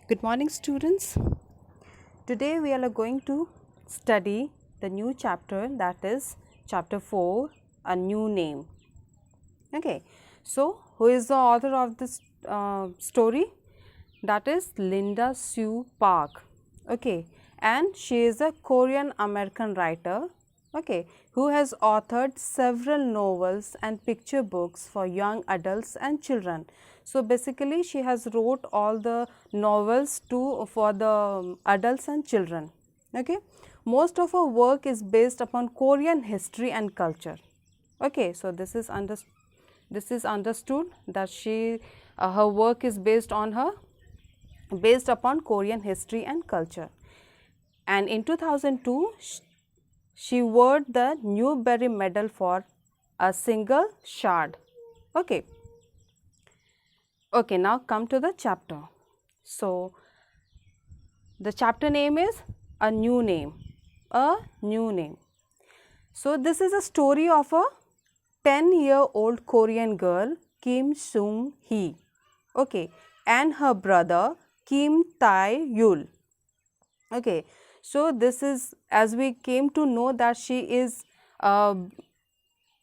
Good morning, students. Today we are going to study the new chapter, that is chapter 4, a new name. Okay, so who is the author of this story? That is Linda Sue Park. Okay, and she is a Korean American writer. Okay, who has authored several novels and picture books for young adults and children. So basically she has wrote all the novels for the adults and children. Okay, most of her work is based upon Korean history and culture. Okay, so this is understood that her work is based upon Korean history and culture. And in 2002 she won the Newbery Medal for a single shard. Okay. Okay, now come to the chapter. So the chapter name is A New Name. A New Name. So this is a story of a 10-year-old Korean girl, Kim Sung Hee. Okay, and her brother Kim Tae Yul. Okay, so this is, as we came to know that she is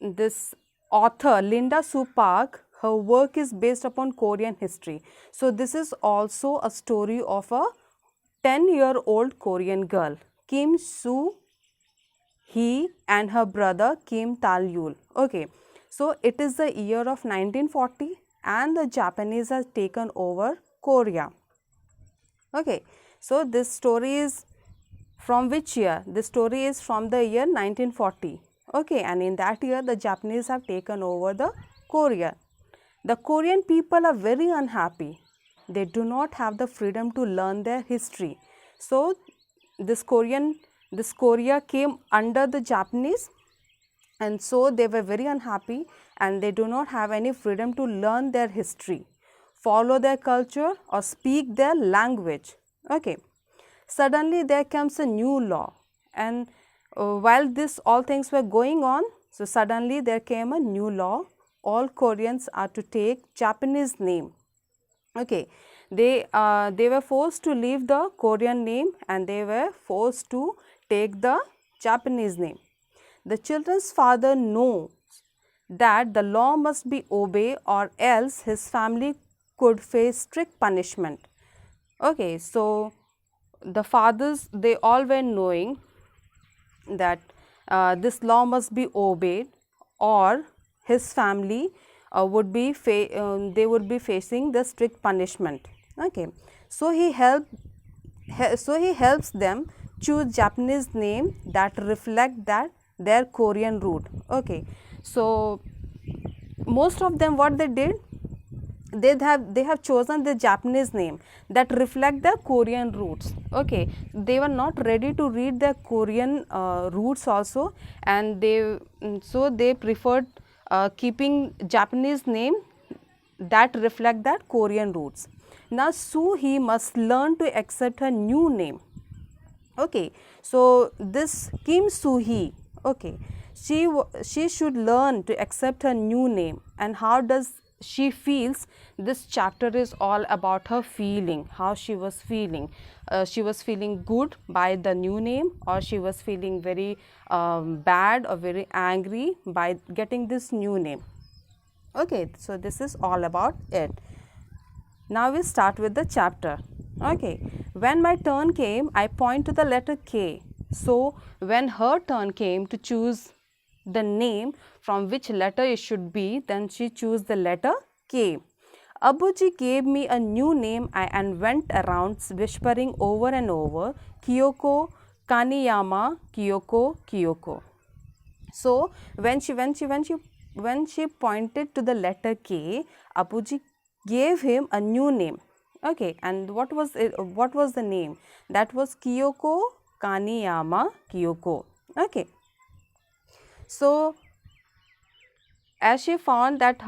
this author Linda Sue Park. Her work is based upon Korean history. So this is also a story of a 10-year-old Korean girl, Kim Soo Hee, and her brother Kim Tal Yul. Okay, so it is the year of 1940 and the Japanese has taken over Korea. Okay, so this story is from which year? This story is from the year 1940. Okay, and in that year the Japanese have taken over the Korea. The Korean people are very unhappy. They do not have the freedom to learn their history. So this Korea came under the Japanese, and so they were very unhappy and they do not have any freedom to learn their history, follow their culture or speak their language. Okay. Suddenly there comes a new law, and while this all things were going on, so suddenly there came a new law. All Koreans are to take Japanese name. Okay, they were forced to leave the Korean name and they were forced to take the Japanese name. The children's father knows that the law must be obeyed or else his family could face strict punishment. Okay, so the fathers, they all were knowing that this law must be obeyed or his family would be they would be facing the strict punishment. Okay, so he helps them choose Japanese name that reflect that their Korean root. Okay, so most of them, what they did, they have chosen the Japanese name that reflect their Korean roots. Okay, they were not ready to read their Korean roots also, and so they preferred keeping Japanese name that reflect that Korean roots. Now Soo Hee must learn to accept her new name. Okay, so this Kim Soo Hee, okay, she should learn to accept her new name. And how does she feels? This chapter is all about her feeling, how she was feeling. She was feeling good by the new name, or she was feeling very bad or very angry by getting this new name. Okay, so this is all about it. Now we start with the chapter. Okay, when my turn came, I point to the letter K. So when her turn came to choose the name from which letter it should be, then she chose the letter K. Abuji gave me a new name and went around whispering over and over, Kyoko, Kaniyama, Kyoko, Kyoko. So when she pointed to the letter K, Abuji gave him a new name. Okay, and what was the name? That was Kyoko Kaniyama Kyoko. Okay, so as she found that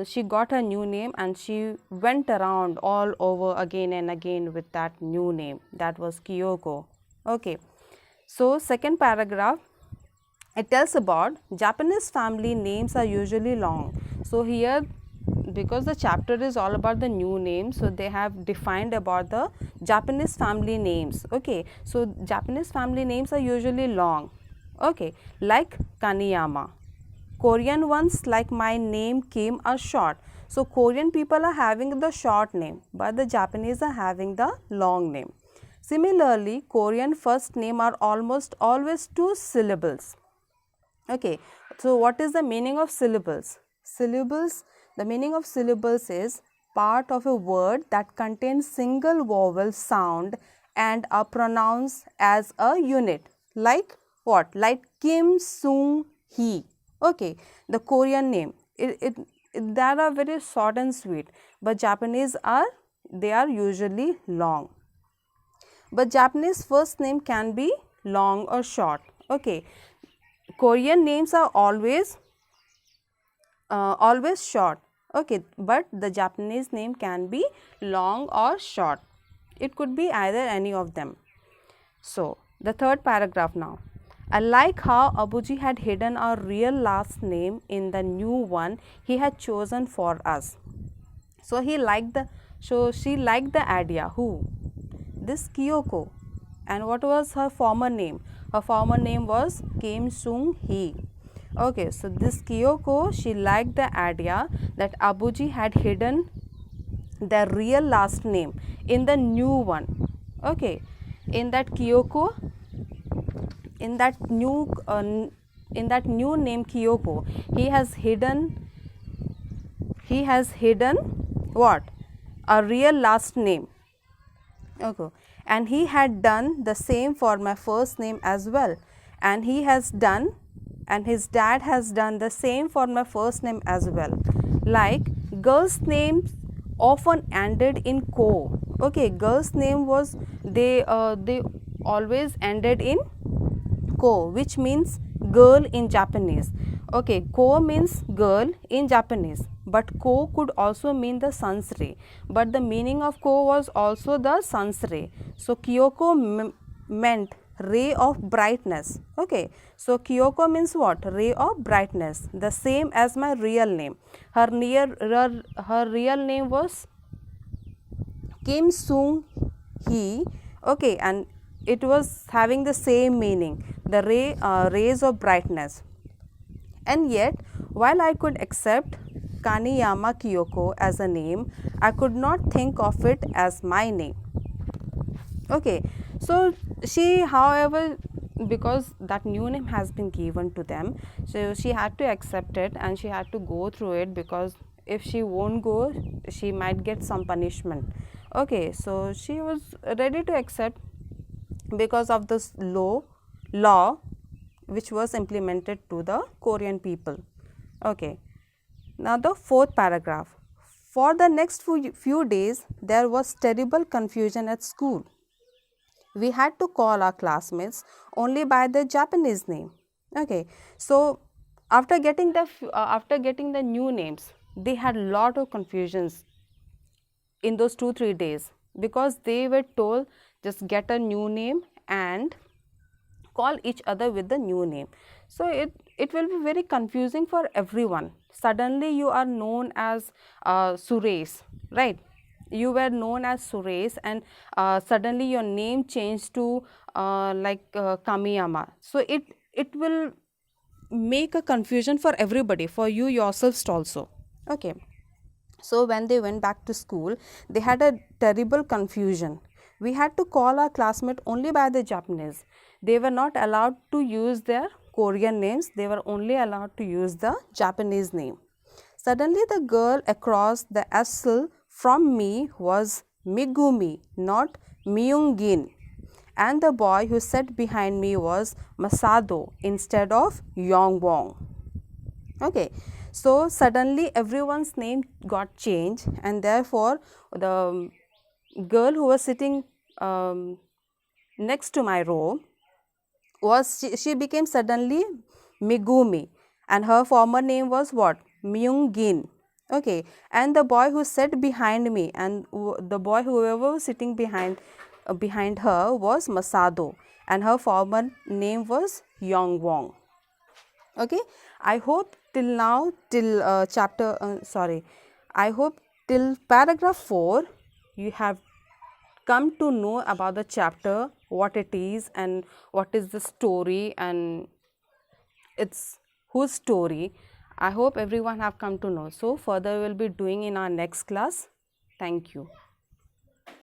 she got her new name, and she went around all over again and again with that new name, that was Kyoko. Okay, so second paragraph, it tells about Japanese family names are usually long. So here because the chapter is all about the new names, so they have defined about the Japanese family names. Okay, so Japanese family names are usually long. Okay, like Kaneyama. Korean ones like my name Kim are short. So Korean people are having the short name, but the Japanese are having the long name. Similarly, Korean first name are almost always 2 syllables. Okay, so what is the meaning of syllables? Syllables, the meaning of syllables is part of a word that contains single vowel sound and are pronounced as a unit. Like what? Like Kim Sung Hee. Okay, the Korean name. That are very short and sweet, but Japanese are, they are usually long. But Japanese first name can be long or short. Okay, Korean names are always short. Okay, but the Japanese name can be long or short. It could be either any of them. So the third paragraph now. I like how Abuji had hidden our real last name in the new one he had chosen for us. So she liked the idea. Who? This Kyoko. And what was her former name? Her former name was Kim Sung Hee. Okay, so this Kyoko, she liked the idea that Abuji had hidden their real last name in the new one. Okay, in that Kyoko, in that new name Kyoko, he has hidden what? A real last name. Okay, and he had done the same for my first name as well, and his dad has done the same for my first name as well. Like girls' names often ended in ko. Okay, girls' name was they always ended in ko, which means girl in Japanese. Okay, ko means girl in Japanese, but ko could also mean the sun's ray, but the meaning of ko was also the sun's ray. So Kyoko meant ray of brightness. Okay, so Kyoko means what? Ray of brightness, the same as my real name. Her real name was Kim Sung Hee. Okay, and it was having the same meaning, the rays of brightness. And yet, while I could accept Kaneyama Kyoko as a name, I could not think of it as my name. Okay, so she, however, because that new name has been given to them, so she had to accept it and she had to go through it, because if she won't go, she might get some punishment. Okay, so she was ready to accept because of this law which was implemented to the Korean people. Okay, now the fourth paragraph. For the next few days, there was terrible confusion at school. We had to call our classmates only by their Japanese name. Okay, so after getting the new names, they had a lot of confusions in those 2-3 days, because they were told just get a new name and call each other with the new name. So it will be very confusing for everyone. Suddenly you are known as Suresh, right? You were known as Suresh, and suddenly your name changed to Kamiyama. So it will make a confusion for everybody, for you yourselves also. Okay, so when they went back to school, they had a terrible confusion. We had to call our classmate only by the Japanese. They were not allowed to use their Korean names, they were only allowed to use the Japanese name. Suddenly the girl across the aisle from me was Megumi, not Myungin, and the boy who sat behind me was Masado instead of Yongwong. Okay, so suddenly everyone's name got changed, and therefore the girl who was sitting next to my row she became suddenly Megumi, and her former name was what? Myungin. Okay, and the boy who sat behind me, and the boy whoever was sitting behind her was Masado, and her former name was Yongwong. Okay, I hope till now, till I hope till paragraph 4 you have come to know about the chapter, what it is and what is the story and it's whose story. I hope everyone have come to know. So further we will be doing in our next class. Thank you.